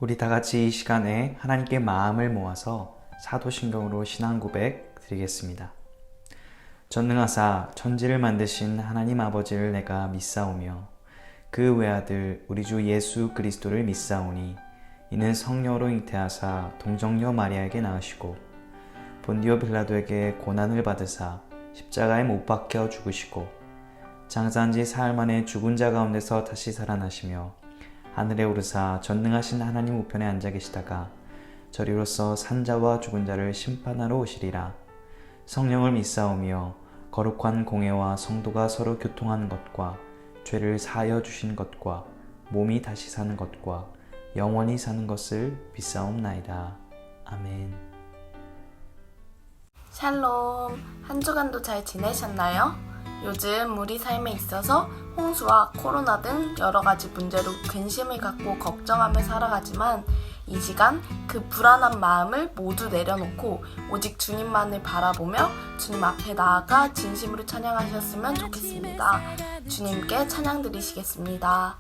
우리 다 같이 이 시간에 하나님께 마음을 모아서 사도신경으로 신앙 고백 드리겠습니다. 전능하사 천지를 만드신 하나님 아버지를 내가 믿사오며 그 외아들 우리 주 예수 그리스도를 믿사오니 이는 성령으로 잉태하사 동정녀 마리아에게 낳으시고 본디오 빌라도에게 고난을 받으사 십자가에 못 박혀 죽으시고 장사한 지 사흘 만에 죽은 자 가운데서 다시 살아나시며 하늘에 오르사 전능하신 하나님 우편에 앉아 계시다가 저리로서 산자와 죽은 자를 심판하러 오시리라. 성령을 믿사오며 거룩한 공회와 성도가 서로 교통하는 것과 죄를 사하여 주신 것과 몸이 다시 사는 것과 영원히 사는 것을 믿사옵나이다. 아멘. 샬롬, 한 주간도 잘 지내셨나요? 요즘 우리 삶에 있어서 홍수와 코로나 등 여러 가지 문제로 근심을 갖고 걱정하며 살아가지만 이 시간 그 불안한 마음을 모두 내려놓고 오직 주님만을 바라보며 주님 앞에 나아가 진심으로 찬양하셨으면 좋겠습니다. 주님께 찬양 드리시겠습니다.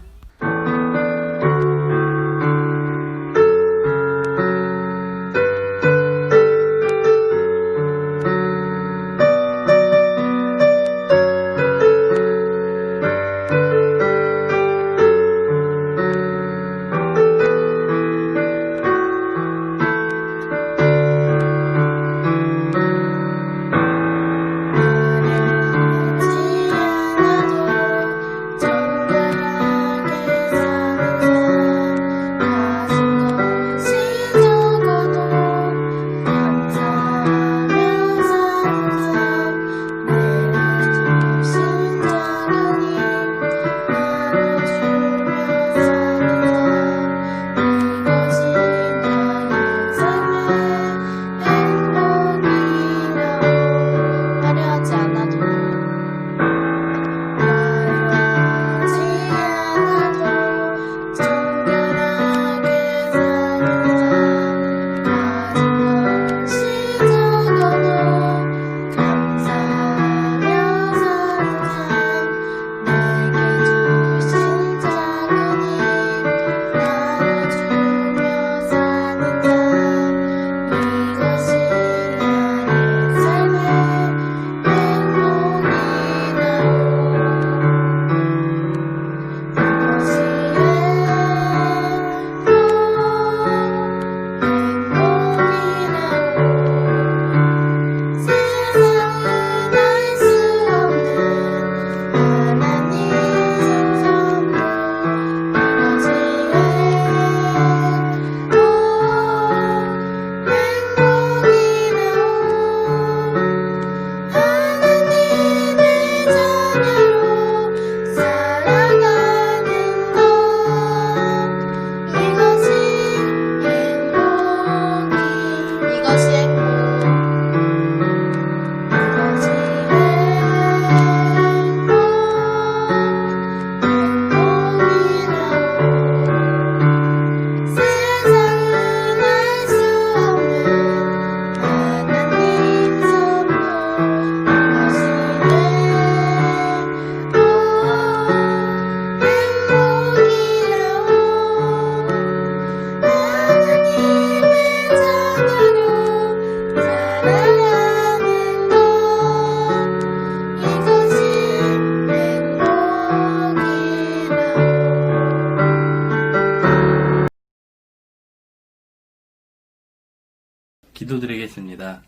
기도드리겠습니다.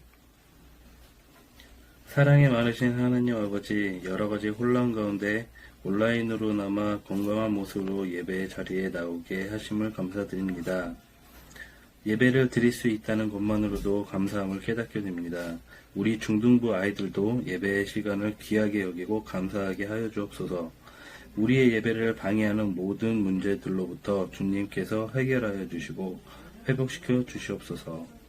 사랑이 많으신 하나님 아버지, 여러가지 혼란 가운데 온라인으로나마 건강한 모습으로 예배 자리에 나오게 하심을 감사드립니다. 예배를 드릴 수 있다는 것만으로도 감사함을 깨닫게 됩니다. 우리 중등부 아이들도 예배의 시간을 귀하게 여기고 감사하게 하여 주옵소서. 우리의 예배를 방해하는 모든 문제들로부터 주님께서 해결하여 주시고 회복시켜 주시옵소서.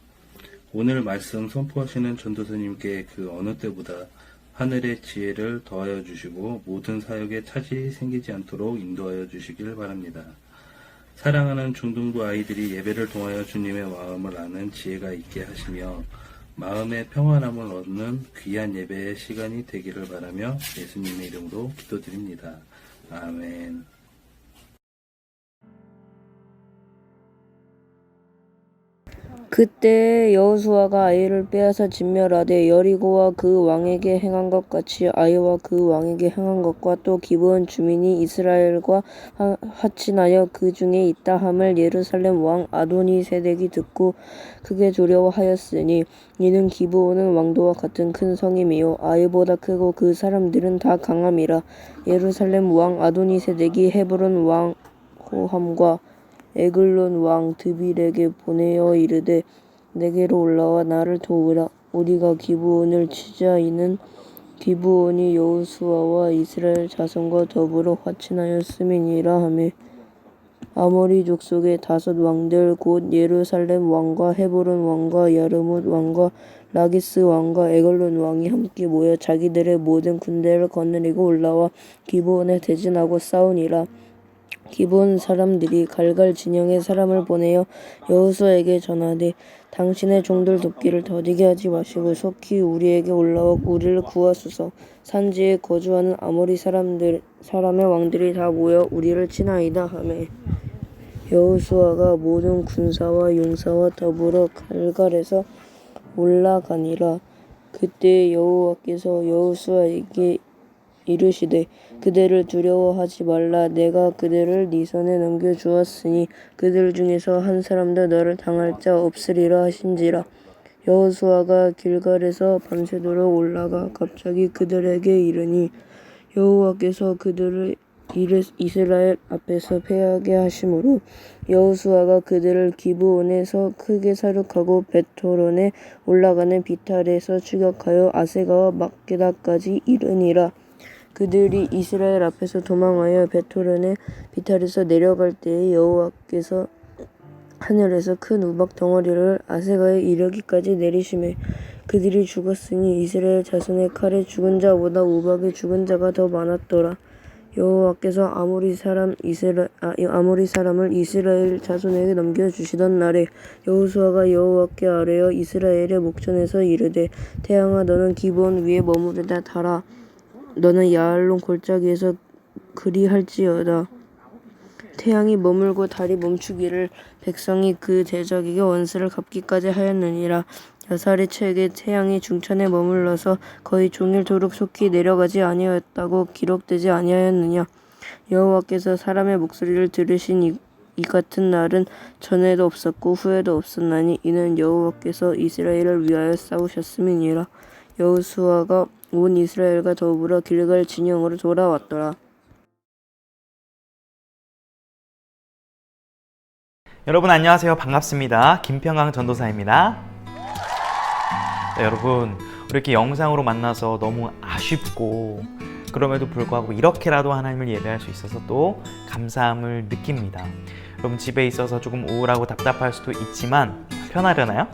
오늘 말씀 선포하시는 전도사님께 그 어느 때보다 하늘의 지혜를 더하여 주시고 모든 사역에 차질이 생기지 않도록 인도하여 주시길 바랍니다. 사랑하는 중등부 아이들이 예배를 통하여 주님의 마음을 아는 지혜가 있게 하시며 마음의 평안함을 얻는 귀한 예배의 시간이 되기를 바라며 예수님의 이름으로 기도드립니다. 아멘. 그때 여호수아가 아이를 빼앗아 진멸하되 여리고와 그 왕에게 행한 것 같이 아이와 그 왕에게 행한 것과 또 기브온 주민이 이스라엘과 화친하여 그 중에 있다 함을 예루살렘 왕 아도니세덱이 듣고 크게 두려워하였으니 이는 기브온은 왕도와 같은 큰 성임이요 아이보다 크고 그 사람들은 다 강함이라. 예루살렘 왕 아도니세덱이 헤브론 왕 호함과 에글론 왕 드빌에게 보내어 이르되 내게로 올라와 나를 도우라. 우리가 기브온을 치자. 이는 기브온이 여호수아와 이스라엘 자손과 더불어 화친하였음이니라 하매 아모리 족속의 5 왕들 곧 예루살렘 왕과 헤브론 왕과 야르뭇 왕과 라기스 왕과 에글론 왕이 함께 모여 자기들의 모든 군대를 거느리고 올라와 기브온에 대진하고 싸우니라. 기브온 사람들이 갈갈 진영에 사람을 보내어 여호수아에게 전하되 당신의 종들 돕기를 더디게 하지 마시고 속히 우리에게 올라와 우리를 구하소서. 산지에 거주하는 아모리 사람의 왕들이 다 모여 우리를 치나이다 하매 여호수아가 모든 군사와 용사와 더불어 갈갈에서 올라가니라. 그때 여호와께서 여호수아에게 이르시되 그들을 두려워하지 말라. 내가 그들을 네 손에 넘겨주었으니 그들 중에서 한 사람도 너를 당할 자 없으리라 하신지라. 여호수아가 길갈에서 밤새도록 올라가 갑자기 그들에게 이르니 여호와께서 그들을 이스라엘 앞에서 패하게 하심으로 여호수아가 그들을 기브온에서 크게 사륙하고 베토론에 올라가는 비탈에서 추격하여 아세가와 막게다까지 이르니라. 그들이 이스라엘 앞에서 도망하여 베토론의 비탈에서 내려갈 때에 여호와께서 하늘에서 큰 우박 덩어리를 아세가에 이르기까지 내리시매 그들이 죽었으니 이스라엘 자손의 칼에 죽은 자보다 우박에 죽은 자가 더 많았더라. 여호와께서 아모리 사람을 이스라엘 자손에게 넘겨주시던 날에 여호수아가 여호와께 아뢰어 이스라엘의 목전에서 이르되 태양아 너는 기브온 위에 머무르다 달아 너는 야알론 골짜기에서 그리할지어다. 태양이 머물고 달이 멈추기를 백성이 그 대적에게 원수를 갚기까지 하였느니라. 여살의 책에 태양이 중천에 머물러서 거의 종일토록 속히 내려가지 아니하였다고 기록되지 아니하였느냐. 여호와께서 사람의 목소리를 들으신 이 같은 날은 전에도 없었고 후에도 없었나니 이는 여호와께서 이스라엘을 위하여 싸우셨음이니라. 여호수아가 온 이스라엘과 더불어 길갈 진영으로 돌아왔더라. 여러분 안녕하세요. 반갑습니다. 김평강 전도사입니다. 네, 여러분 이렇게 영상으로 만나서 너무 아쉽고 그럼에도 불구하고 이렇게라도 하나님을 예배할 수 있어서 또 감사함을 느낍니다. 여러분 집에 있어서 조금 우울하고 답답할 수도 있지만 편하려나요?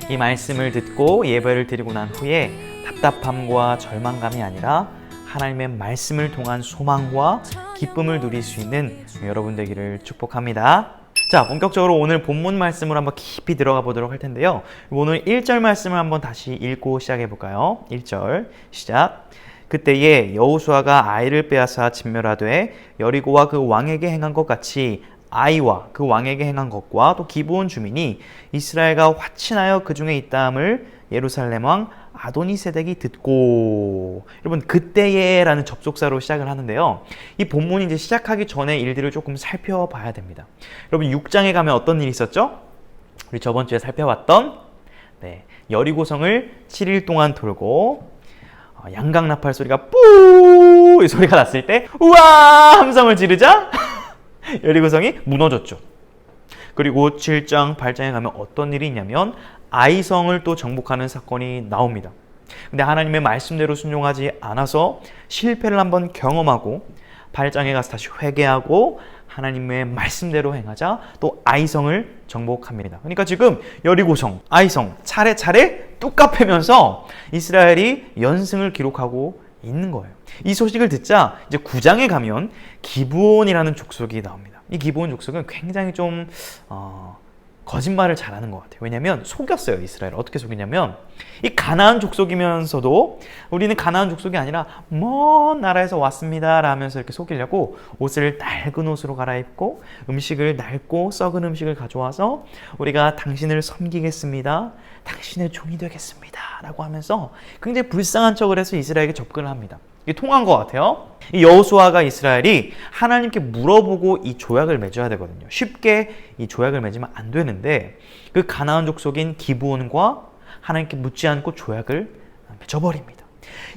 이 말씀을 듣고 예배를 드리고 난 후에 답답함과 절망감이 아니라 하나님의 말씀을 통한 소망과 기쁨을 누릴 수 있는 여러분 되기를 축복합니다. 자, 본격적으로 오늘 본문 말씀으로 한번 깊이 들어가 보도록 할 텐데요. 오늘 1절 말씀을 한번 다시 읽고 시작해 볼까요? 1절 시작. 그때에 여호수아가 아이를 빼앗아 진멸하되 여리고와 그 왕에게 행한 것 같이 아이와 그 왕에게 행한 것과 또 기브온 주민이 이스라엘과 화친하여 그 중에 있다함을 예루살렘 왕 아도니세덱이 듣고. 여러분 그때에라는 접속사로 시작을 하는데요. 이 본문이 이제 시작하기 전에 일들을 조금 살펴봐야 됩니다. 여러분 6장에 가면 어떤 일이 있었죠? 우리 저번 주에 살펴봤던 여리고성을 7일 동안 돌고 양강나팔 소리가 뿌 이 소리가 났을 때 우와 함성을 지르자 여리고성이 무너졌죠. 그리고 7장, 8장에 가면 어떤 일이 있냐면 아이성을 또 정복하는 사건이 나옵니다. 근데 하나님의 말씀대로 순종하지 않아서 실패를 한번 경험하고 8장에 가서 다시 회개하고 하나님의 말씀대로 행하자 또 아이성을 정복합니다. 그러니까 지금 여리고성, 아이성 차례차례 뚝 갚으면서 이스라엘이 연승을 기록하고 있는 거예요. 이 소식을 듣자 이제 9장에 가면 기브온이라는 족속이 나옵니다. 이 기브온 족속은 굉장히 좀 거짓말을 잘하는 것 같아요. 왜냐하면 속였어요. 이스라엘을. 어떻게 속이냐면 이 가나안 족속이면서도 우리는 가나안 족속이 아니라 먼 나라에서 왔습니다 라면서 이렇게 속이려고 옷을 낡은 옷으로 갈아입고 음식을 낡고 썩은 음식을 가져와서 우리가 당신을 섬기겠습니다. 당신의 종이 되겠습니다 라고 하면서 굉장히 불쌍한 척을 해서 이스라엘에게 접근을 합니다. 이게 통한 것 같아요. 이 여호수아가 이스라엘이 하나님께 물어보고 이 조약을 맺어야 되거든요. 쉽게 이 조약을 맺으면 안 되는데 그 가나안 족속인 기브온과 하나님께 묻지 않고 조약을 맺어버립니다.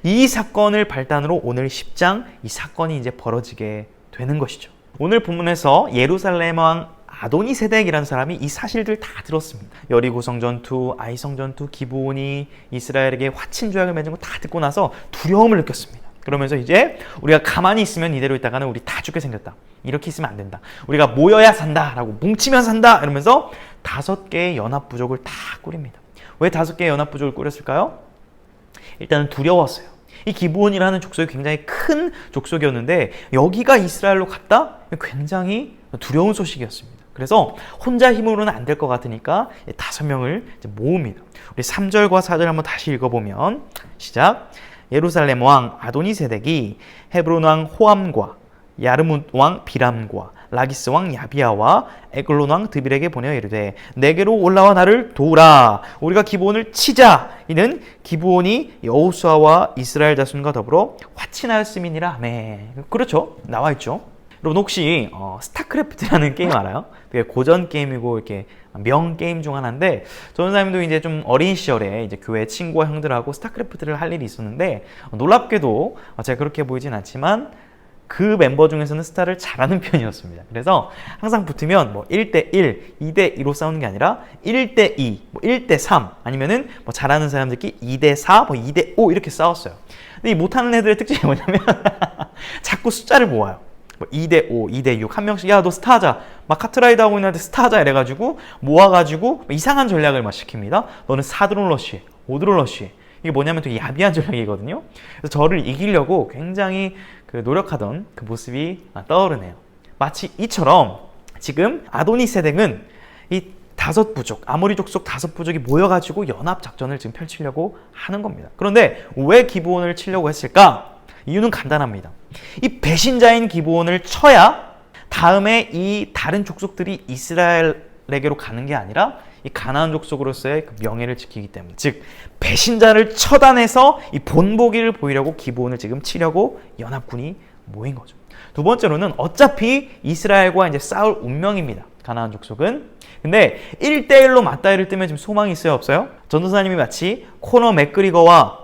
이 사건을 발단으로 오늘 10장 이 사건이 이제 벌어지게 되는 것이죠. 오늘 본문에서 예루살렘 왕 아도니세덱이라는 사람이 이 사실들 다 들었습니다. 여리고 성전투, 아이 성전투, 기브온이 이스라엘에게 화친 조약을 맺은 거 다 듣고 나서 두려움을 느꼈습니다. 그러면서 이제 우리가 가만히 있으면 이대로 있다가는 우리 다 죽게 생겼다. 이렇게 있으면 안 된다. 우리가 모여야 산다. 라고 뭉치면 산다. 이러면서 5개의 연합부족을 다 꾸립니다. 왜 5개의 연합부족을 꾸렸을까요? 일단은 두려웠어요. 이 기브온이라는 족속이 굉장히 큰 족속이었는데 여기가 이스라엘로 갔다? 굉장히 두려운 소식이었습니다. 그래서 혼자 힘으로는 안 될 것 같으니까 5명을 모읍니다. 우리 3절과 4절 한번 다시 읽어보면 시작. 예루살렘 왕 아도니세덱이 헤브론 왕 호암과 야르뭇 왕 비람과 라기스 왕 야비아와 에글론 왕 드빌에게 보내어 이르되 내게로 올라와 나를 도우라. 우리가 기브온을 치자. 이는 기브온이 여호수아와 이스라엘 자손과 더불어 화친하였음이니라 하매. 그렇죠. 나와 있죠. 여러분 혹시 스타크래프트라는 게임 알아요? 되게 고전 게임이고 이렇게 명 게임 중 하나인데 전사님도 이제 좀 어린 시절에 이제 교회 친구와 형들하고 스타크래프트를 할 일이 있었는데 놀랍게도 제가 그렇게 보이진 않지만 그 멤버 중에서는 스타를 잘하는 편이었습니다. 그래서 항상 붙으면 뭐 1대1, 2대2로 싸우는 게 아니라 1대2, 뭐 1대3 아니면은 뭐 잘하는 사람들끼리 2대4, 뭐 2대5 이렇게 싸웠어요. 근데 이 못하는 애들의 특징이 뭐냐면 자꾸 숫자를 모아요. 뭐 2대5, 2대6 한 명씩 야 너 스타 하자. 막 카트라이더 하고 있는데 스타 하자 이래가지고 모아가지고 이상한 전략을 막 시킵니다. 너는 4드론 러쉬, 5드론 러쉬. 이게 뭐냐면 되게 야비한 전략이거든요. 그래서 저를 이기려고 굉장히 노력하던 그 모습이 떠오르네요. 마치 이처럼 지금 아도니세덱은 이 5부족, 아모리 족속 5부족이 모여가지고 연합작전을 지금 펼치려고 하는 겁니다. 그런데 왜 기브온을 치려고 했을까? 이유는 간단합니다. 이 배신자인 기브온을 쳐야 다음에 이 다른 족속들이 이스라엘에게로 가는 게 아니라 이 가나안 족속으로서의 그 명예를 지키기 때문에, 즉 배신자를 처단해서 이 본보기를 보이려고 기브온을 지금 치려고 연합군이 모인 거죠. 두 번째로는 어차피 이스라엘과 이제 싸울 운명입니다. 가나안 족속은. 근데 1대1로 맞다이를 뜨면 지금 소망이 있어요, 없어요? 전도사님이 마치 코너 맥그리거와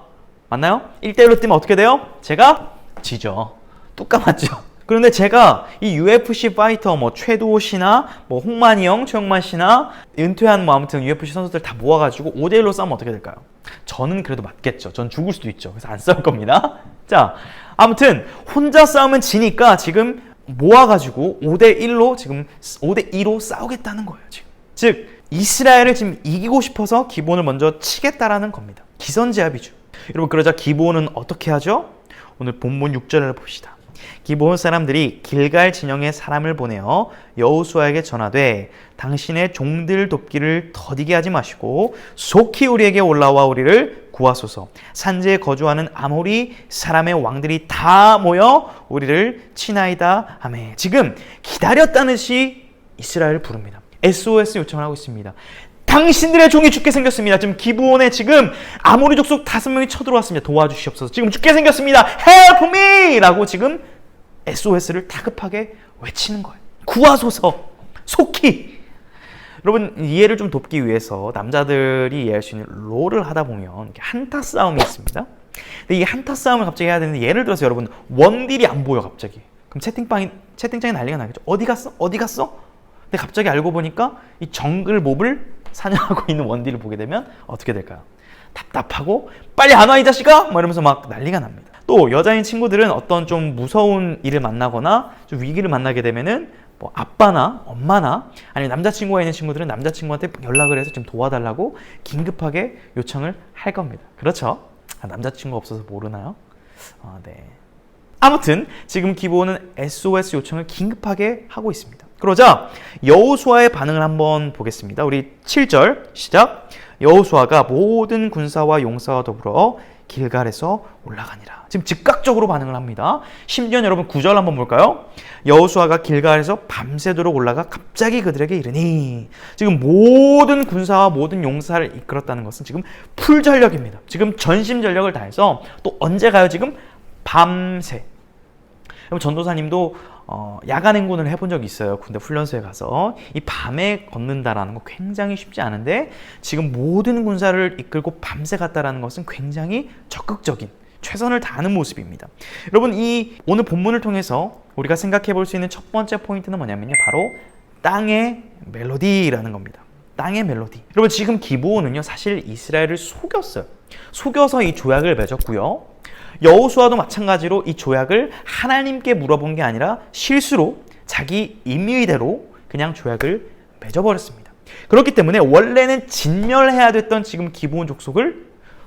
맞나요? 1대1로 뛰면 어떻게 돼요? 제가 지죠. 뚝 까맞죠. 그런데 제가 이 UFC 파이터 뭐 최도호 씨나 뭐 홍만이 형, 최영만 씨나 은퇴한 뭐 아무튼 UFC 선수들 다 모아가지고 5대1로 싸우면 어떻게 될까요? 저는 그래도 맞겠죠. 전 죽을 수도 있죠. 그래서 안 싸울 겁니다. 자, 아무튼 혼자 싸우면 지니까 지금 모아가지고 5대1로 지금 5대2로 싸우겠다는 거예요. 지금. 즉 이스라엘을 지금 이기고 싶어서 기브온을 먼저 치겠다라는 겁니다. 기선제압이죠. 여러분 그러자 기브온은 어떻게 하죠? 오늘 본문 6절을 봅시다. 기브온 사람들이 길갈 진영에 사람을 보내어 여호수아에게 전하되 당신의 종들 돕기를 더디게 하지 마시고 속히 우리에게 올라와 우리를 구하소서. 산지에 거주하는 아모리 사람의 왕들이 다 모여 우리를 치나이다 하매. 지금 기다렸다는 시 이스라엘을 부릅니다. SOS 요청을 하고 있습니다. 당신들의 종이 죽게 생겼습니다. 지금 기브온에 지금 아모리 족속 5명이 쳐들어왔습니다. 도와주시옵소서. 지금 죽게 생겼습니다. Help me! 라고 지금 SOS를 다급하게 외치는 거예요. 구하소서. 속히. 여러분 이해를 좀 돕기 위해서 남자들이 이해할 수 있는 롤을 하다 보면 한타 싸움이 있습니다. 근데 이 한타 싸움을 갑자기 해야 되는데 예를 들어서 여러분 원딜이 안 보여 갑자기. 그럼 채팅창에 난리가 나겠죠. 어디 갔어? 어디 갔어? 근데 갑자기 알고 보니까 이 정글 몹을 사냥하고 있는 원딜을 보게 되면 어떻게 될까요? 답답하고 빨리 안 와 이 자식아! 막 이러면서 막 난리가 납니다. 또 여자인 친구들은 어떤 좀 무서운 일을 만나거나 좀 위기를 만나게 되면은 뭐 아빠나 엄마나 아니면 남자친구가 있는 친구들은 남자친구한테 연락을 해서 좀 도와달라고 긴급하게 요청을 할 겁니다. 그렇죠? 남자친구 없어서 모르나요? 네. 아무튼 지금 기브온은 SOS 요청을 긴급하게 하고 있습니다. 그러자 여호수아의 반응을 한번 보겠습니다. 우리 7절 시작. 여호수아가 모든 군사와 용사와 더불어 길갈에서 올라가니라. 지금 즉각적으로 반응을 합니다. 심지어 여러분 9절 한번 볼까요? 여호수아가 길갈에서 밤새도록 올라가 갑자기 그들에게 이르니. 지금 모든 군사와 모든 용사를 이끌었다는 것은 지금 풀전력입니다. 지금 전심전력을 다해서 또 언제 가요? 지금 밤새. 전도사님도 야간 행군을 해본 적이 있어요. 군대 훈련소에 가서. 이 밤에 걷는다라는 거 굉장히 쉽지 않은데 지금 모든 군사를 이끌고 밤새 갔다라는 것은 굉장히 적극적인, 최선을 다하는 모습입니다. 여러분, 이 오늘 본문을 통해서 우리가 생각해 볼 수 있는 첫 번째 포인트는 뭐냐면요, 바로 땅의 멜로디라는 겁니다. 땅의 멜로디. 여러분, 지금 기브온은요 사실 이스라엘을 속였어요. 속여서 이 조약을 맺었고요. 여호수아도 마찬가지로 이 조약을 하나님께 물어본 게 아니라 실수로 자기 임의대로 그냥 조약을 맺어버렸습니다. 그렇기 때문에 원래는 진멸해야 됐던 지금 기브온 족속을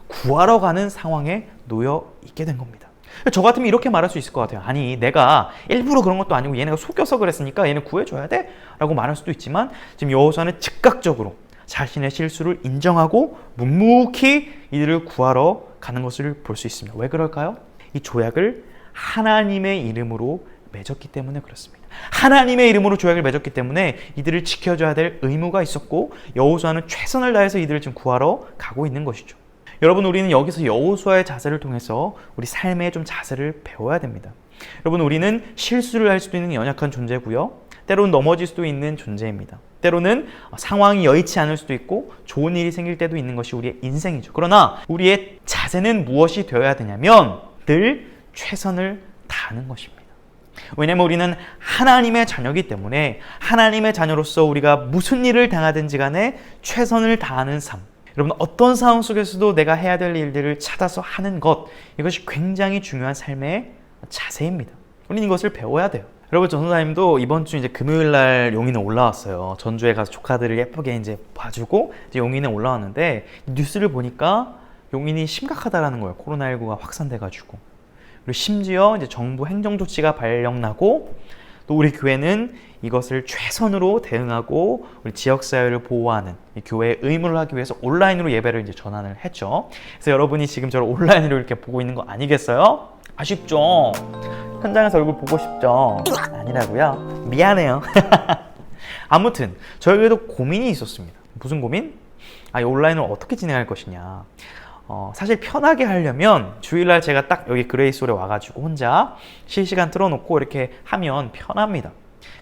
구하러 가는 상황에 놓여 있게 된 겁니다. 저 같으면 이렇게 말할 수 있을 것 같아요. 아니, 내가 일부러 그런 것도 아니고 얘네가 속여서 그랬으니까 얘는 구해줘야 돼? 라고 말할 수도 있지만 지금 여호수아는 즉각적으로 자신의 실수를 인정하고 묵묵히 이들을 구하러 가는 것을 볼 수 있습니다. 왜 그럴까요? 이 조약을 하나님의 이름으로 맺었기 때문에 그렇습니다. 하나님의 이름으로 조약을 맺었기 때문에 이들을 지켜줘야 될 의무가 있었고 여호수아는 최선을 다해서 이들을 지금 구하러 가고 있는 것이죠. 여러분, 우리는 여기서 여호수아의 자세를 통해서 우리 삶의 좀 자세를 배워야 됩니다. 여러분, 우리는 실수를 할 수도 있는 연약한 존재고요. 때로는 넘어질 수도 있는 존재입니다. 때로는 상황이 여의치 않을 수도 있고 좋은 일이 생길 때도 있는 것이 우리의 인생이죠. 그러나 우리의 자세는 무엇이 되어야 되냐면 늘 최선을 다하는 것입니다. 왜냐하면 우리는 하나님의 자녀이기 때문에 하나님의 자녀로서 우리가 무슨 일을 당하든지 간에 최선을 다하는 삶. 여러분, 어떤 상황 속에서도 내가 해야 될 일들을 찾아서 하는 것, 이것이 굉장히 중요한 삶의 자세입니다. 우리는 이것을 배워야 돼요. 여러분, 전도사님도 이번 주 이제 금요일 날 용인에 올라왔어요. 전주에 가서 조카들을 예쁘게 이제 봐주고 이제 용인에 올라왔는데 뉴스를 보니까 용인이 심각하다라는 거예요. 코로나19가 확산돼가지고. 그리고 심지어 이제 정부 행정 조치가 발령나고 또 우리 교회는 이것을 최선으로 대응하고 우리 지역 사회를 보호하는 이 교회의 의무를 하기 위해서 온라인으로 예배를 이제 전환을 했죠. 그래서 여러분이 지금 저를 온라인으로 이렇게 보고 있는 거 아니겠어요? 아쉽죠? 현장에서 얼굴 보고 싶죠? 아니라고요? 미안해요. 아무튼 저에게도 고민이 있었습니다. 무슨 고민? 이 온라인을 어떻게 진행할 것이냐. 사실 편하게 하려면 주일날 제가 딱 여기 그레이스홀에 와가지고 혼자 실시간 틀어놓고 이렇게 하면 편합니다.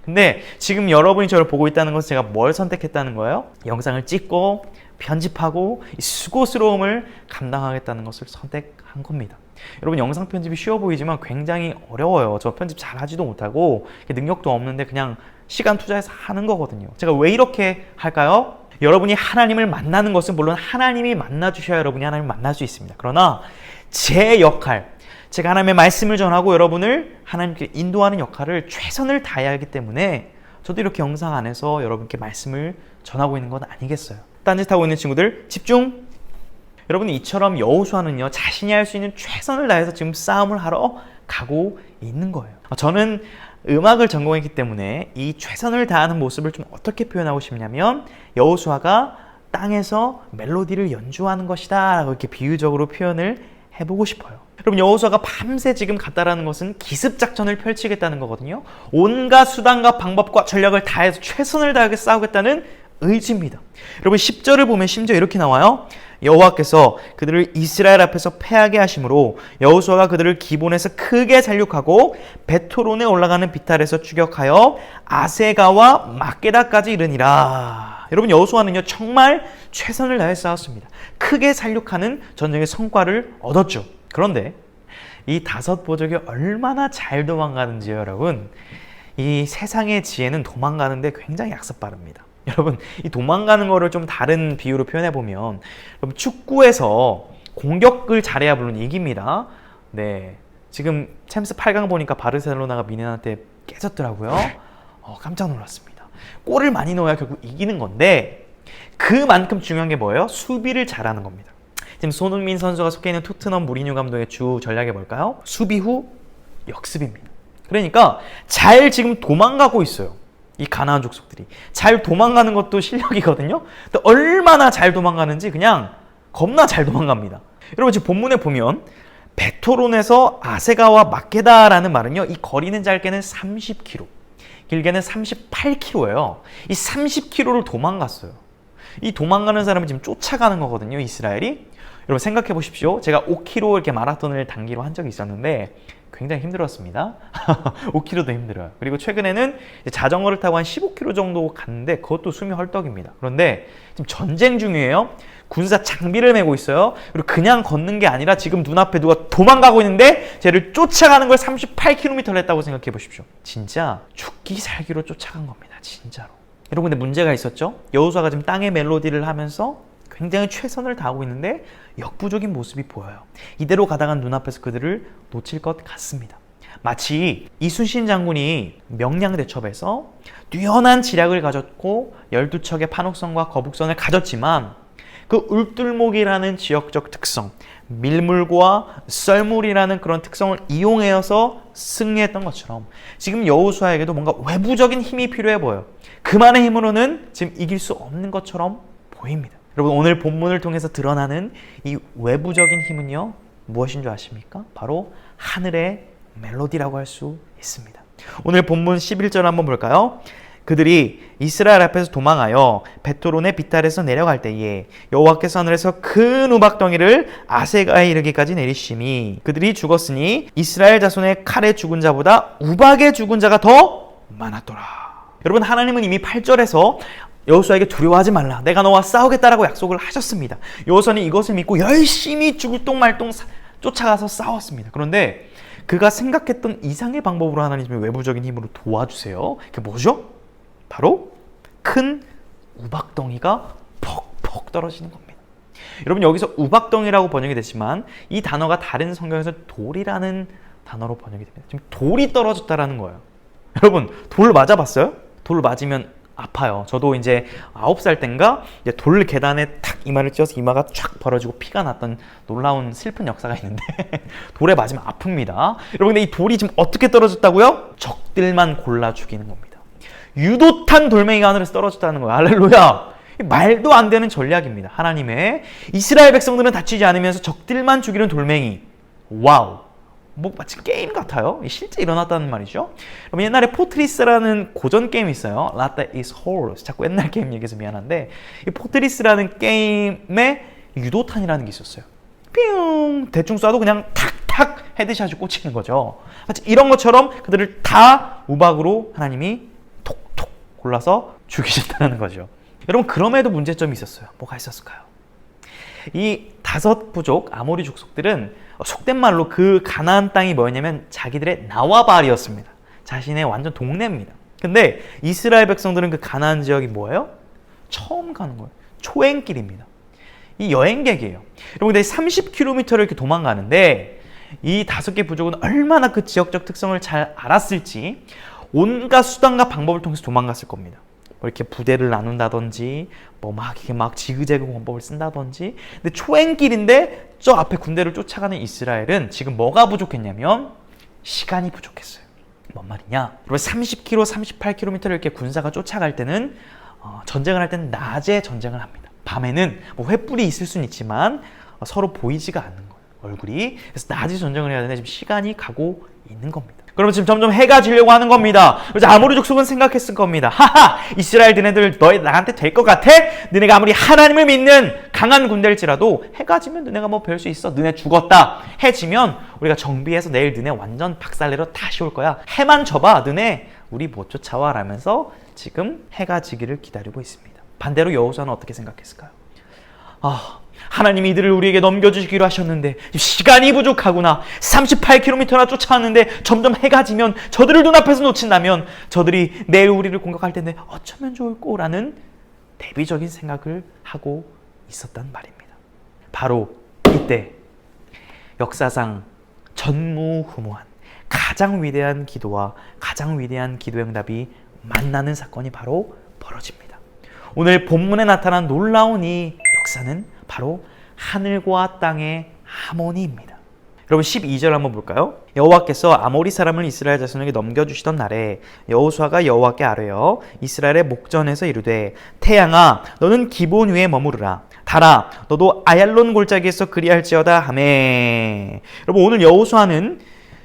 근데 지금 여러분이 저를 보고 있다는 것은 제가 뭘 선택했다는 거예요? 영상을 찍고 편집하고 이 수고스러움을 감당하겠다는 것을 선택한 겁니다. 여러분, 영상 편집이 쉬워 보이지만 굉장히 어려워요. 저 편집 잘 하지도 못하고 능력도 없는데 그냥 시간 투자해서 하는 거거든요. 제가 왜 이렇게 할까요? 여러분이 하나님을 만나는 것은 물론 하나님이 만나주셔야 여러분이 하나님을 만날 수 있습니다. 그러나 제 역할, 제가 하나님의 말씀을 전하고 여러분을 하나님께 인도하는 역할을 최선을 다해야 하기 때문에 저도 이렇게 영상 안에서 여러분께 말씀을 전하고 있는 건 아니겠어요. 딴짓하고 있는 친구들 집중! 여러분, 이처럼 여호수아는요 자신이 할 수 있는 최선을 다해서 지금 싸움을 하러 가고 있는 거예요. 저는 음악을 전공했기 때문에 이 최선을 다하는 모습을 좀 어떻게 표현하고 싶냐면 여호수아가 땅에서 멜로디를 연주하는 것이다 라고 이렇게 비유적으로 표현을 해보고 싶어요. 여러분, 여호수아가 밤새 지금 갔다라는 것은 기습작전을 펼치겠다는 거거든요. 온갖 수단과 방법과 전력을 다해서 최선을 다하게 싸우겠다는 의지입니다. 여러분, 10절을 보면 심지어 이렇게 나와요. 여호와께서 그들을 이스라엘 앞에서 패하게 하심으로 여호수아가 그들을 기본에서 크게 살육하고 베토론에 올라가는 비탈에서 추격하여 아세가와 막게다까지 이르니라. 여러분, 여호수아는요 정말 최선을 다해 싸웠습니다. 크게 살육하는 전쟁의 성과를 얻었죠. 그런데 이 5보족이 얼마나 잘 도망가는지요, 여러분. 이 세상의 지혜는 도망가는데 굉장히 약삭빠릅니다. 여러분, 이 도망가는 거를 좀 다른 비유로 표현해보면, 여러분, 축구에서 공격을 잘해야 물론 이깁니다. 네, 지금 챔스 8강 보니까 바르셀로나가 미넨한테 깨졌더라고요. 깜짝 놀랐습니다. 골을 많이 넣어야 결국 이기는 건데 그만큼 중요한 게 뭐예요? 수비를 잘하는 겁니다. 지금 손흥민 선수가 속해 있는 토트넘 무리뉴 감독의 주 전략이 뭘까요? 수비 후 역습입니다. 그러니까 잘 지금 도망가고 있어요. 이 가나안 족속들이 잘 도망가는 것도 실력이거든요. 근데 얼마나 잘 도망가는지 그냥 겁나 잘 도망갑니다. 여러분 지금 본문에 보면 베토론에서 아세가와 막게다라는 말은요, 이 거리는 짧게는 30km, 길게는 38km예요. 이 30km를 도망갔어요. 이 도망가는 사람을 지금 쫓아가는 거거든요, 이스라엘이. 여러분 생각해 보십시오. 제가 5km 이렇게 마라톤을 단기로 한 적이 있었는데 굉장히 힘들었습니다. 5km도 힘들어요. 그리고 최근에는 자전거를 타고 한 15km 정도 갔는데 그것도 숨이 헐떡입니다. 그런데 지금 전쟁 중이에요. 군사 장비를 메고 있어요. 그리고 그냥 걷는 게 아니라 지금 눈앞에 누가 도망가고 있는데 쟤를 쫓아가는 걸 38km를 했다고 생각해 보십시오. 진짜 죽기 살기로 쫓아간 겁니다. 진짜로. 여러분 근데 문제가 있었죠. 여호수아가 지금 땅의 멜로디를 하면서 굉장히 최선을 다하고 있는데 역부족인 모습이 보여요. 이대로 가다간 눈앞에서 그들을 놓칠 것 같습니다. 마치 이순신 장군이 명량대첩에서 뛰어난 지략을 가졌고 12척의 판옥선과 거북선을 가졌지만 그 울들목이라는 지역적 특성, 밀물과 썰물이라는 그런 특성을 이용해서 승리했던 것처럼 지금 여호수아에게도 뭔가 외부적인 힘이 필요해 보여요. 그만의 힘으로는 지금 이길 수 없는 것처럼 보입니다. 여러분 오늘 본문을 통해서 드러나는 이 외부적인 힘은요, 무엇인 줄 아십니까? 바로 하늘의 멜로디라고 할 수 있습니다. 오늘 본문 11절 한번 볼까요? 그들이 이스라엘 앞에서 도망하여 베토론의 비탈에서 내려갈 때에 여호와께서 하늘에서 큰 우박덩이를 아세가에 이르기까지 내리심이 그들이 죽었으니 이스라엘 자손의 칼에 죽은 자보다 우박에 죽은 자가 더 많았더라. 여러분 하나님은 이미 8절에서 여호수아에게 두려워하지 말라. 내가 너와 싸우겠다라고 약속을 하셨습니다. 여호수아는 이것을 믿고 열심히 죽을 똥말똥 쫓아가서 싸웠습니다. 그런데 그가 생각했던 이상의 방법으로 하나님의 외부적인 힘으로 도와주세요. 그게 뭐죠? 바로 큰 우박덩이가 퍽퍽 떨어지는 겁니다. 여러분 여기서 우박덩이라고 번역이 됐지만 이 단어가 다른 성경에서 돌이라는 단어로 번역이 됩니다. 지금 돌이 떨어졌다라는 거예요. 여러분 돌 맞아봤어요? 돌 맞으면 아파요. 저도 이제 9살 땐가 이제 돌 계단에 탁 이마를 찧어서 이마가 쫙 벌어지고 피가 났던 놀라운 슬픈 역사가 있는데 돌에 맞으면 아픕니다. 여러분 근데 이 돌이 지금 어떻게 떨어졌다고요? 적들만 골라 죽이는 겁니다. 유도탄 돌멩이가 하늘에서 떨어졌다는 거예요. 할렐루야. 말도 안 되는 전략입니다. 하나님의 이스라엘 백성들은 다치지 않으면서 적들만 죽이는 돌멩이. 와우. 뭐 마치 게임 같아요. 실제 일어났다는 말이죠. 그럼 옛날에 포트리스라는 고전 게임이 있어요. Latte is horse. 자꾸 옛날 게임 얘기해서 미안한데 이 포트리스라는 게임에 유도탄이라는 게 있었어요. 뿅 대충 쏴도 그냥 탁탁 헤드샷이 꽂히는 거죠. 마치 이런 것처럼 그들을 다 우박으로 하나님이 톡톡 골라서 죽이셨다는 거죠. 여러분 그럼에도 문제점이 있었어요. 뭐가 있었을까요? 이 5부족 아모리 족속들은 속된 말로 그 가나안 땅이 뭐였냐면 자기들의 나와발이었습니다. 자신의 완전 동네입니다. 근데 이스라엘 백성들은 그 가나안 지역이 뭐예요? 처음 가는 거예요. 초행길입니다. 이 여행객이에요. 여러분 근데 30km를 이렇게 도망가는데 이 5개 부족은 얼마나 그 지역적 특성을 잘 알았을지 온갖 수단과 방법을 통해서 도망갔을 겁니다. 뭐 이렇게 부대를 나눈다든지 뭐 막 지그재그 권법을 쓴다든지. 근데 초행길인데 저 앞에 군대를 쫓아가는 이스라엘은 지금 뭐가 부족했냐면 시간이 부족했어요. 뭔 말이냐? 그리고 30km, 38km를 이렇게 군사가 쫓아갈 때는 전쟁을 할 때는 낮에 전쟁을 합니다. 밤에는 뭐 횃불이 있을 수는 있지만 서로 보이지가 않는 거예요. 얼굴이. 그래서 낮에 전쟁을 해야 되는데 지금 시간이 가고 있는 겁니다. 그러면 지금 점점 해가 지려고 하는 겁니다. 그래서 아모리 족속은 생각했을 겁니다. 하하! 이스라엘 너네들 나한테 될 것 같아? 너네가 아무리 하나님을 믿는 강한 군대일지라도 해가 지면 너네가 뭐 별 수 있어. 너네 죽었다. 해 지면 우리가 정비해서 내일 너네 완전 박살내러 다시 올 거야. 해만 져봐. 너네 우리 못 쫓아와. 라면서 지금 해가 지기를 기다리고 있습니다. 반대로 여호수아는 어떻게 생각했을까요? 하나님이 이들을 우리에게 넘겨주시기로 하셨는데 시간이 부족하구나. 38km나 쫓아왔는데 점점 해가 지면 저들을 눈앞에서 놓친다면 저들이 내일 우리를 공격할 텐데 어쩌면 좋을꼬 라는 대비적인 생각을 하고 있었단 말입니다. 바로 이때 역사상 전무후무한 가장 위대한 기도와 가장 위대한 기도 응답이 만나는 사건이 바로 벌어집니다. 오늘 본문에 나타난 놀라운 이 역사는 바로 하늘과 땅의 하모니입니다. 여러분 12절 한번 볼까요? 여호와께서 아모리 사람을 이스라엘 자손에게 넘겨주시던 날에 여호수아가 여호와께 아뢰어 이스라엘의 목전에서 이르되 태양아 너는 기본 위에 머무르라 달아 너도 아얄론 골짜기에서 그리할지어다 하매. 여러분 오늘 여호수아는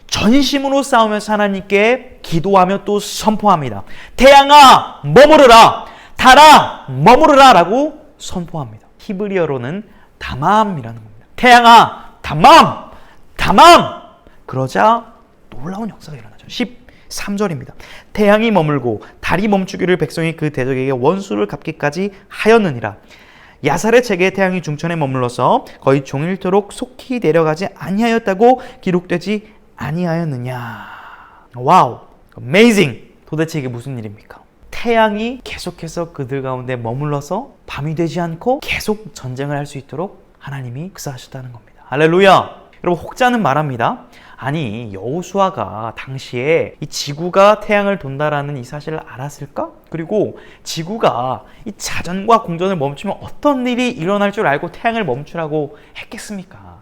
전심으로 싸우면서 하나님께 기도하며 또 선포합니다. 태양아 머무르라 달아 머무르라 라고 선포합니다. 히브리어로는 다맘이라는 겁니다. 태양아 다맘 다맘. 그러자 놀라운 역사가 일어나죠. 13절입니다. 태양이 머물고 달이 멈추기를 백성이 그 대적에게 원수를 갚기까지 하였느니라. 야살의 책에 태양이 중천에 머물러서 거의 종일토록 속히 내려가지 아니하였다고 기록되지 아니하였느냐. 와우, amazing. 도대체 이게 무슨 일입니까? 태양이 계속해서 그들 가운데 머물러서 밤이 되지 않고 계속 전쟁을 할 수 있도록 하나님이 역사하셨다는 겁니다. 할렐루야. 여러분 혹자는 말합니다. 아니 여호수아가 당시에 이 지구가 태양을 돈다라는 이 사실을 알았을까? 그리고 지구가 이 자전과 공전을 멈추면 어떤 일이 일어날 줄 알고 태양을 멈추라고 했겠습니까?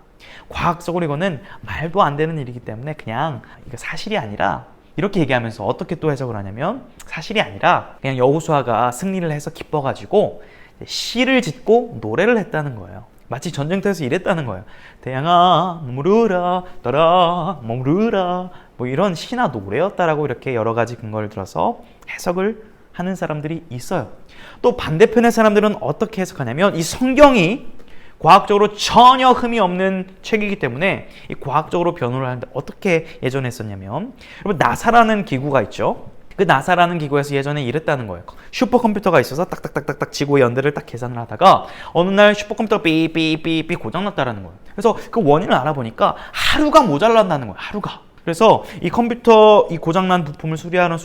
과학적으로 이거는 말도 안 되는 일이기 때문에 그냥 이거 사실이 아니라 이렇게 얘기하면서 어떻게 또 해석을 하냐면 사실이 아니라 그냥 여호수아가 승리를 해서 기뻐가지고 시를 짓고 노래를 했다는 거예요. 마치 전쟁터에서 이랬다는 거예요. 태양아 머무르라 떠라 머무르라 뭐 이런 시나 노래였다라고 이렇게 여러 가지 근거를 들어서 해석을 하는 사람들이 있어요. 또 반대편의 사람들은 어떻게 해석하냐면 이 성경이 과학적으로 전혀 흠이 없는 책이기 때문에 이 과학적으로 변호를 하는데 어떻게 예전에 했었냐면 여러분 나사라는 기구가 있죠. 그 나사라는 기구에서 예전에 이랬다는 거예요. 슈퍼컴퓨터가 있어서 딱딱딱딱딱 지구의 연대를 딱 계산을 하다가 어느 날 슈퍼컴퓨터가 삐삐삐삐 고장났다라는 거예요. 그래서 그 원인을 알아보니까 하루가 모자란다는 거예요. 하루가. 그래서 이 컴퓨터 이 고장난 부품을 수리하는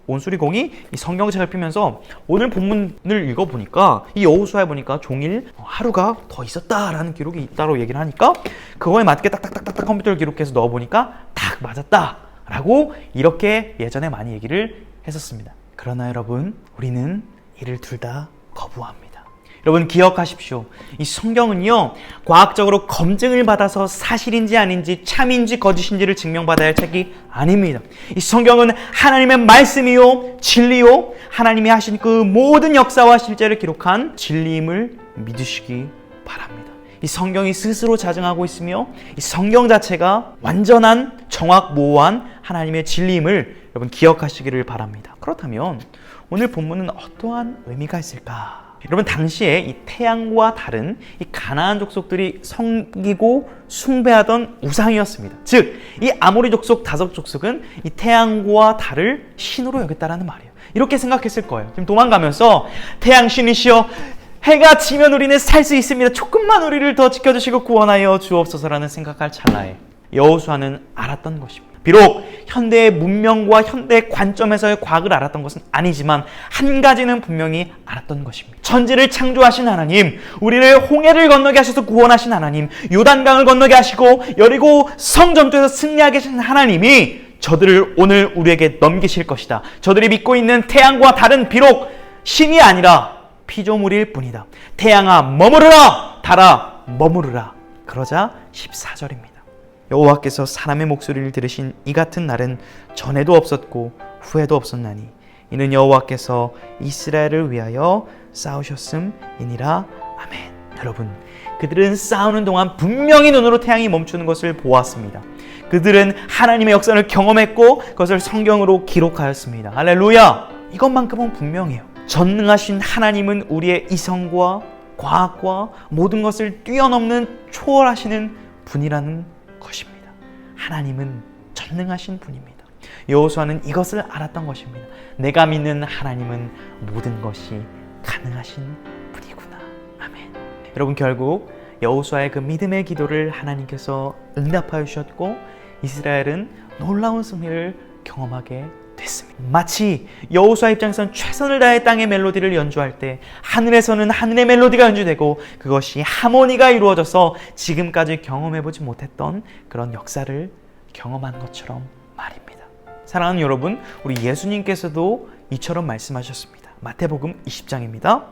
온수리공이 이 성경책을 펴면서 오늘 본문을 읽어보니까 이 여호수아에 보니까 종일 하루가 더 있었다라는 기록이 있다고 얘기를 하니까 그거에 맞게 딱딱딱딱 컴퓨터를 기록해서 넣어보니까 딱 맞았다 라고 이렇게 예전에 많이 얘기를 했었습니다. 그러나 여러분 우리는 이를 둘 다 거부합니다. 여러분 기억하십시오. 이 성경은요 과학적으로 검증을 받아서 사실인지 아닌지 참인지 거짓인지를 증명받아야 할 책이 아닙니다. 이 성경은 하나님의 말씀이요 진리요 하나님이 하신 그 모든 역사와 실제를 기록한 진리임을 믿으시기 바랍니다. 이 성경이 스스로 자증하고 있으며 이 성경 자체가 완전한 정확무오한 하나님의 진리임을 여러분 기억하시기를 바랍니다. 그렇다면 오늘 본문은 어떠한 의미가 있을까? 여러분 당시에 이 태양과 달은 이 가나안 족속들이 섬기고 숭배하던 우상이었습니다. 즉 이 아모리 족속 다섯 족속은 이 태양과 달을 신으로 여겼다라는 말이에요. 이렇게 생각했을 거예요. 지금 도망가면서 태양 신이시여 해가 지면 우리는 살 수 있습니다. 조금만 우리를 더 지켜주시고 구원하여 주옵소서라는 생각할 찰나에 여호수아는 알았던 것입니다. 비록 현대의 문명과 현대의 관점에서의 과학을 알았던 것은 아니지만 한 가지는 분명히 알았던 것입니다. 천지를 창조하신 하나님, 우리를 홍해를 건너게 하셔서 구원하신 하나님, 요단강을 건너게 하시고 여리고 성전투에서 승리하게 하신 하나님이 저들을 오늘 우리에게 넘기실 것이다. 저들이 믿고 있는 태양과 달은 비록 신이 아니라 피조물일 뿐이다. 태양아 머무르라 달아 머무르라. 그러자 14절입니다. 여호와께서 사람의 목소리를 들으신 이 같은 날은 전에도 없었고 후에도 없었나니 이는 여호와께서 이스라엘을 위하여 싸우셨음이니라. 아멘. 여러분 그들은 싸우는 동안 분명히 눈으로 태양이 멈추는 것을 보았습니다. 그들은 하나님의 역사를 경험했고 그것을 성경으로 기록하였습니다. 할렐루야. 이것만큼은 분명해요. 전능하신 하나님은 우리의 이성과 과학과 모든 것을 뛰어넘는 초월하시는 분이라는 것입니다. 하나님은 전능하신 분입니다. 여호수아는 이것을 알았던 것입니다. 내가 믿는 하나님은 모든 것이 가능하신 분이구나. 아멘. 여러분 결국 여호수아의 그 믿음의 기도를 하나님께서 응답하여 주셨고 이스라엘은 놀라운 승리를 경험하게 됐습니다. 마치 여호수아 입장에서는 최선을 다해 땅의 멜로디를 연주할 때 하늘에서는 하늘의 멜로디가 연주되고 그것이 하모니가 이루어져서 지금까지 경험해보지 못했던 그런 역사를 경험한 것처럼 말입니다. 사랑하는 여러분, 우리 예수님께서도 이처럼 말씀하셨습니다. 마태복음 20장입니다.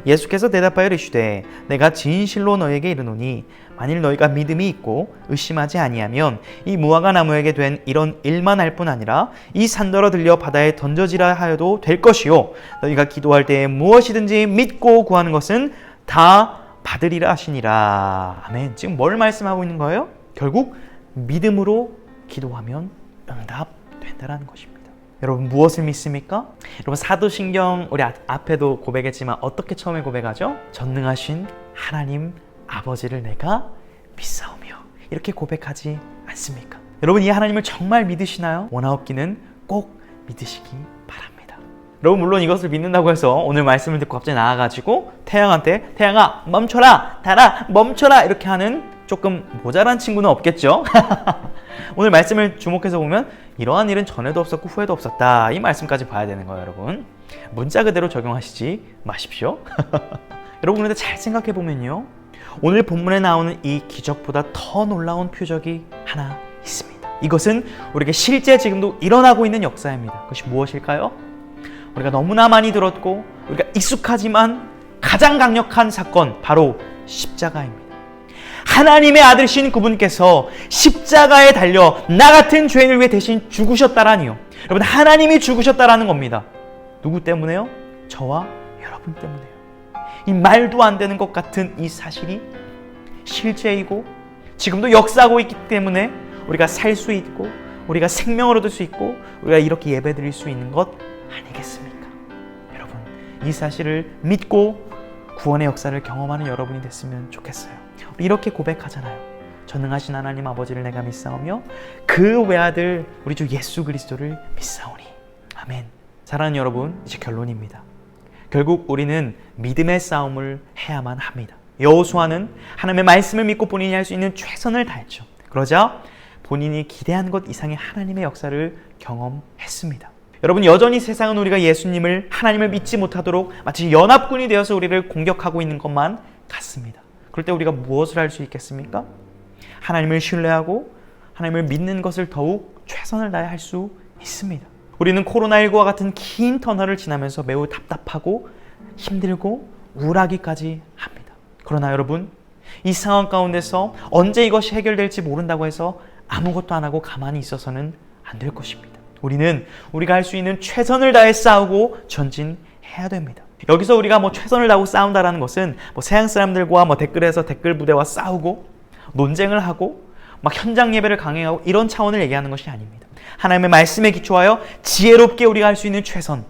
예수께서 대답하여 이르시되 내가 진실로 너에게 이르노니 만일 너희가 믿음이 있고 의심하지 아니하면 이 무화과 나무에게 된 이런 일만 할 뿐 아니라 이 산더러 들려 바다에 던져지라 하여도 될 것이요 너희가 기도할 때에 무엇이든지 믿고 구하는 것은 다 받으리라 하시니라. 아멘. 지금 뭘 말씀하고 있는 거예요? 결국 믿음으로 기도하면 응답된다라는 것입니다. 여러분 무엇을 믿습니까? 여러분 사도신경 우리 앞에도 고백했지만 어떻게 처음에 고백하죠? 전능하신 하나님 아버지를 내가 믿사오며 이렇게 고백하지 않습니까? 여러분 이 하나님을 정말 믿으시나요? 원하옵기는 꼭 믿으시기 바랍니다. 여러분 물론 이것을 믿는다고 해서 오늘 말씀을 듣고 갑자기 나와가지고 태양한테 태양아 멈춰라 달아 멈춰라 이렇게 하는 조금 모자란 친구는 없겠죠? 오늘 말씀을 주목해서 보면 이러한 일은 전에도 없었고 후에도 없었다 이 말씀까지 봐야 되는 거예요. 여러분 문자 그대로 적용하시지 마십시오. 여러분 그런데 잘 생각해 보면요 오늘 본문에 나오는 이 기적보다 더 놀라운 표적이 하나 있습니다. 이것은 우리에게 실제 지금도 일어나고 있는 역사입니다. 그것이 무엇일까요? 우리가 너무나 많이 들었고 우리가 익숙하지만 가장 강력한 사건 바로 십자가입니다. 하나님의 아들이신 그분께서 십자가에 달려 나 같은 죄인을 위해 대신 죽으셨다라니요. 여러분 하나님이 죽으셨다라는 겁니다. 누구 때문에요? 저와 여러분 때문에요. 이 말도 안 되는 것 같은 이 사실이 실제이고 지금도 역사하고 있기 때문에 우리가 살 수 있고 우리가 생명을 얻을 수 있고 우리가 이렇게 예배드릴 수 있는 것 아니겠습니까? 여러분 이 사실을 믿고 구원의 역사를 경험하는 여러분이 됐으면 좋겠어요. 우리 이렇게 고백하잖아요. 전능하신 하나님 아버지를 내가 믿사오며 그 외아들 우리 주 예수 그리스도를 믿사오니. 아멘. 사랑하는 여러분 이제 결론입니다. 결국 우리는 믿음의 싸움을 해야만 합니다. 여호수아는 하나님의 말씀을 믿고 본인이 할 수 있는 최선을 다했죠. 그러자 본인이 기대한 것 이상의 하나님의 역사를 경험했습니다. 여러분 여전히 세상은 우리가 예수님을 하나님을 믿지 못하도록 마치 연합군이 되어서 우리를 공격하고 있는 것만 같습니다. 그럴 때 우리가 무엇을 할 수 있겠습니까? 하나님을 신뢰하고 하나님을 믿는 것을 더욱 최선을 다해 할 수 있습니다. 우리는 코로나19와 같은 긴 터널을 지나면서 매우 답답하고 힘들고 우울하기까지 합니다. 그러나 여러분 이 상황 가운데서 언제 이것이 해결될지 모른다고 해서 아무것도 안 하고 가만히 있어서는 안 될 것입니다. 우리는 우리가 할 수 있는 최선을 다해 싸우고 전진해야 됩니다. 여기서 우리가 최선을 다하고 싸운다라는 것은 세상 사람들과 댓글에서 댓글 부대와 싸우고 논쟁을 하고 현장 예배를 강행하고 이런 차원을 얘기하는 것이 아닙니다. 하나님의 말씀에 기초하여 지혜롭게 우리가 할 수 있는 최선,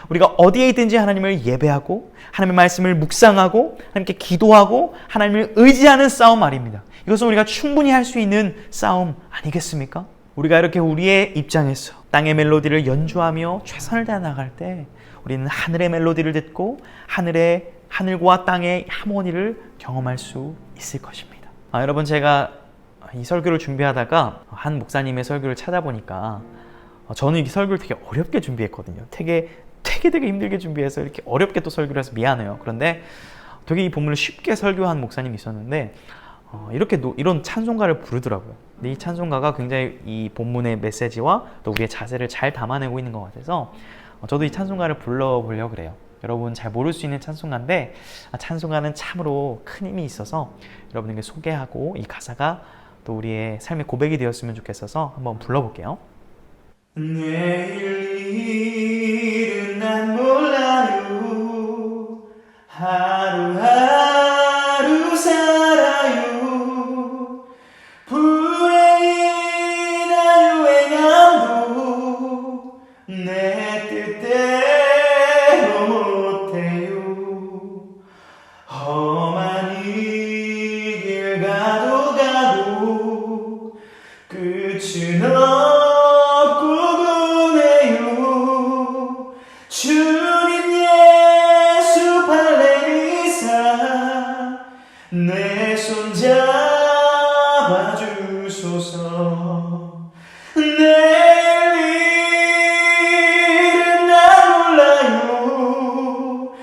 우리가 어디에 있든지 하나님을 예배하고 하나님의 말씀을 묵상하고 하나님께 기도하고 하나님을 의지하는 싸움 말입니다. 이것은 우리가 충분히 할 수 있는 싸움 아니겠습니까? 우리가 이렇게 우리의 입장에서 땅의 멜로디를 연주하며 최선을 다해 나갈 때 우리는 하늘의 멜로디를 듣고 하늘과 땅의 하모니를 경험할 수 있을 것입니다. 여러분 제가 이 설교를 준비하다가 한 목사님의 설교를 찾아보니까 저는 이 설교를 되게 어렵게 준비했거든요. 되게 힘들게 준비해서 이렇게 어렵게 또 설교를 해서 미안해요. 그런데 되게 이 본문을 쉽게 설교한 목사님이 있었는데 이런 찬송가를 부르더라고요. 근데 이 찬송가가 굉장히 이 본문의 메시지와 또 우리의 자세를 잘 담아내고 있는 것 같아서 저도 이 찬송가를 불러보려고 그래요. 여러분 잘 모를 수 있는 찬송가인데 찬송가는 참으로 큰 힘이 있어서 여러분에게 소개하고 이 가사가 또 우리의 삶의 고백이 되었으면 좋겠어서 한번 불러볼게요. 내일 일은 난 몰라요. 하루하루 살아요. 불행이나 유행함도 내 뜻대로 못해요. 험한 이 길 가도 끝은 없고 구네요. 주님 예수 발레리사 내 손 잡아주소서. 내일 일은 나 몰라요.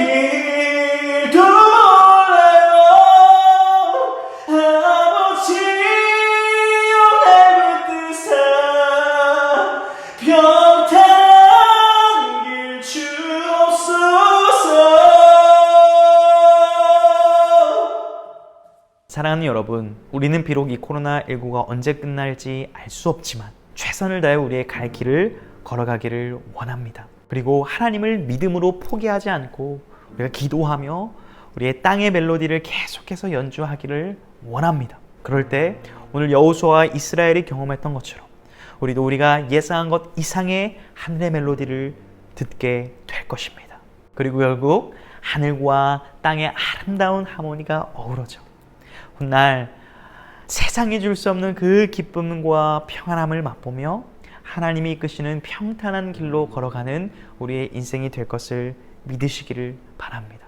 장래일도 몰라요. 아버지여 날 붙드사 평탄한 길 주옵소서. 사랑하는 여러분, 우리는 비록 이 코로나19가 언제 끝날지 알 수 없지만 최선을 다해 우리의 갈 길을 걸어가기를 원합니다. 그리고 하나님을 믿음으로 포기하지 않고 우리가 기도하며 우리의 땅의 멜로디를 계속해서 연주하기를 원합니다. 그럴 때 오늘 여호수아와 이스라엘이 경험했던 것처럼 우리도 우리가 예상한 것 이상의 하늘의 멜로디를 듣게 될 것입니다. 그리고 결국 하늘과 땅의 아름다운 하모니가 어우러져 훗날 세상이 줄 수 없는 그 기쁨과 평안함을 맛보며 하나님이 이끄시는 평탄한 길로 걸어가는 우리의 인생이 될 것을 믿으시기를 바랍니다.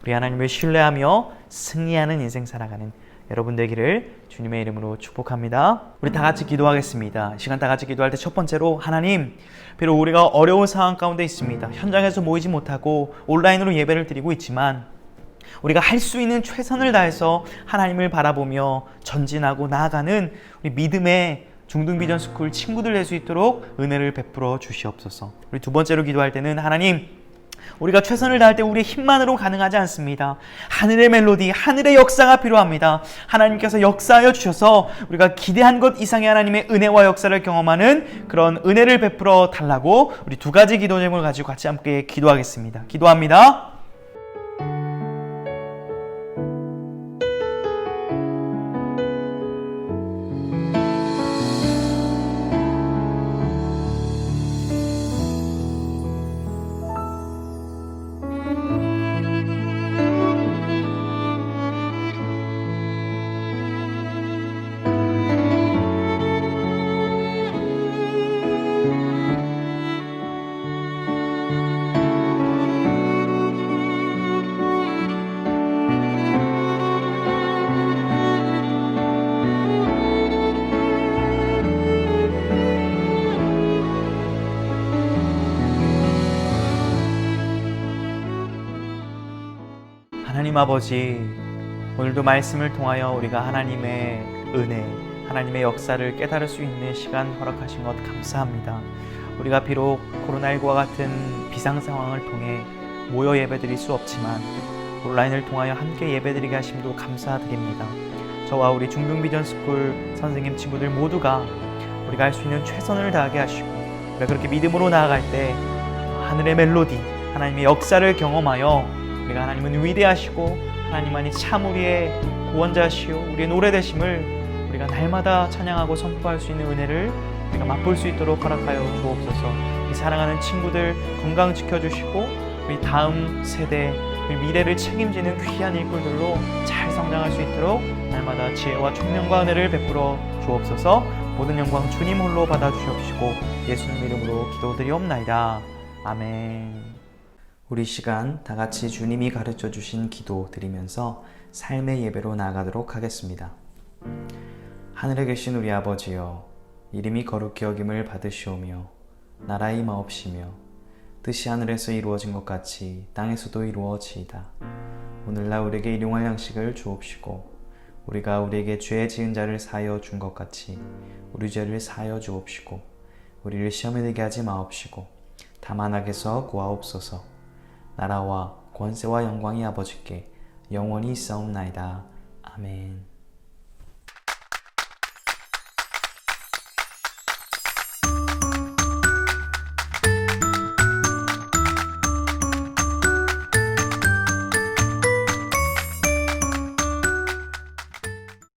우리 하나님을 신뢰하며 승리하는 인생 살아가는 여러분 되기를 주님의 이름으로 축복합니다. 우리 다 같이 기도하겠습니다. 이 시간 다 같이 기도할 때 첫 번째로 하나님, 비록 우리가 어려운 상황 가운데 있습니다. 현장에서 모이지 못하고 온라인으로 예배를 드리고 있지만 우리가 할 수 있는 최선을 다해서 하나님을 바라보며 전진하고 나아가는 우리 믿음의 중등비전스쿨 친구들 될 수 있도록 은혜를 베풀어 주시옵소서. 우리 두 번째로 기도할 때는 하나님, 우리가 최선을 다할 때 우리의 힘만으로 가능하지 않습니다. 하늘의 멜로디, 하늘의 역사가 필요합니다. 하나님께서 역사하여 주셔서 우리가 기대한 것 이상의 하나님의 은혜와 역사를 경험하는 그런 은혜를 베풀어 달라고 우리 두 가지 기도 제목을 가지고 같이 함께 기도하겠습니다. 기도합니다. 하나님 아버지, 오늘도 말씀을 통하여 우리가 하나님의 은혜, 하나님의 역사를 깨달을 수 있는 시간 허락하신 것 감사합니다. 우리가 비록 코로나19와 같은 비상 상황을 통해 모여 예배드릴 수 없지만 온라인을 통하여 함께 예배드리게 하심도 감사드립니다. 저와 우리 중등비전스쿨 선생님 친구들 모두가 우리가 할 수 있는 최선을 다하게 하시고 우리가 그렇게 믿음으로 나아갈 때 하늘의 멜로디, 하나님의 역사를 경험하여 우리가 하나님은 위대하시고 하나님만이 참 우리의 구원자시오 우리의 노래되심을 우리가 날마다 찬양하고 선포할 수 있는 은혜를 우리가 맛볼 수 있도록 허락하여 주옵소서. 우리 사랑하는 친구들 건강 지켜주시고 우리 다음 세대 우리 미래를 책임지는 귀한 일꾼들로 잘 성장할 수 있도록 날마다 지혜와 총명과 은혜를 베풀어 주옵소서. 모든 영광 주님 홀로 받아주시옵시고 예수님 이름으로 기도드리옵나이다. 아멘. 우리 시간 다 같이 주님이 가르쳐 주신 기도 드리면서 삶의 예배로 나아가도록 하겠습니다. 하늘에 계신 우리 아버지여, 이름이 거룩히 여김을 받으시오며 나라의 임하옵시며 뜻이 하늘에서 이루어진 것 같이 땅에서도 이루어지이다. 오늘날 우리에게 일용할 양식을 주옵시고 우리가 우리에게 죄 지은 자를 사하여 준 것 같이 우리 죄를 사하여 주옵시고 우리를 시험에 들게 하지 마옵시고 다만 악에서 구하옵소서. 나라와 권세와 영광이 아버지께 영원히 있사옵나이다. 아멘.